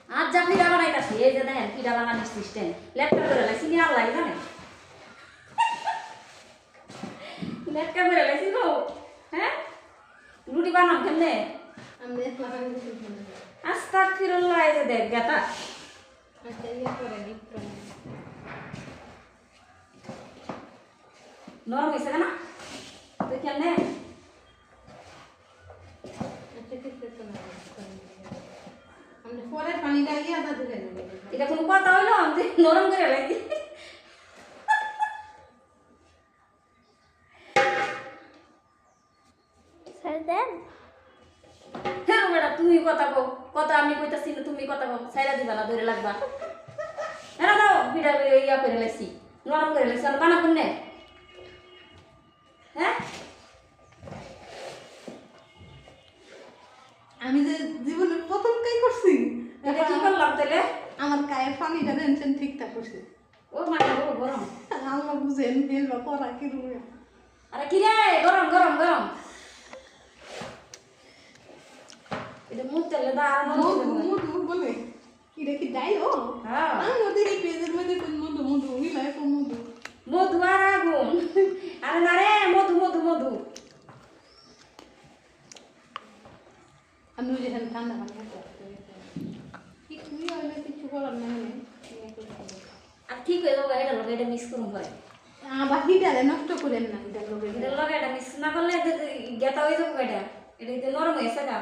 আজ যা পিঠা বানাইতাছি এই যে দেখেন পিঠা বানানোর সিস্টেম লেটকা করে লাইছি নি আল্লাহ জানে লেটকা করে লাইছি গো হ্যাঁ রুটি বানাম কেমনে আমি একলা বানাই দিছি আস্তাগফিরুল্লাহ এই যে দেখ গাতা আচ্ছা ইয়া করে নি নরম হয়েছে না তুই কেমনে আচ্ছা ঠিক আছে না আমরা পরে পানি ডালি আদা দিলে নেব এটা কোনো কথা হইলো আমি নরম করে লাইছি স্যার দেন হ্যাঁ ম্যাডাম তুমি কথা কও কথা আমি কইতাছি না তুমি কথা কও ছাইরা দিবা না ধরে লাগবা না দাও পিঠা ইয়া করে লাইছি নরম করে লাইছি আর বানা কেমনে হ্যাঁ আমি যে জীবনের প্রথম কাই করছি এটা কি করলাম তাহলে আমার গায়ে পানিটা দেনছেন ঠিকঠাক করছে ও মানে ও গরম আল্লাহ বুঝেন হেলবা করা কি রুমে আরে কি রে গরম গরম গরম এটা মুখ তেলে দা আর মধু মধু বলে কি রে কি ডাইলো হ্যাঁ আমি ওদের এই পেজের মধ্যে কোন মধু মধু মিলাই কোন মধু মধু আর আগুন আরে না রে মধু মধু মধু আমি ওই যেখানে ঠান্ডা পানি কি তুমি হইলে কিছু করার না হলে আর ঠিক হয়ে যাবে এটা লগে এটা মিস করুম হয় আবার হিটারে নষ্ট করেন না এটা লোকে এটা লগে এটা মিস না করলে গেতা হয়ে যাবে এটা এটা কিন্তু নরম হয়েছে গা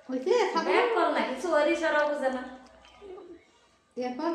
হইছে ব্যাক কল না কিছু ওরি সারাও বুঝে না এরপর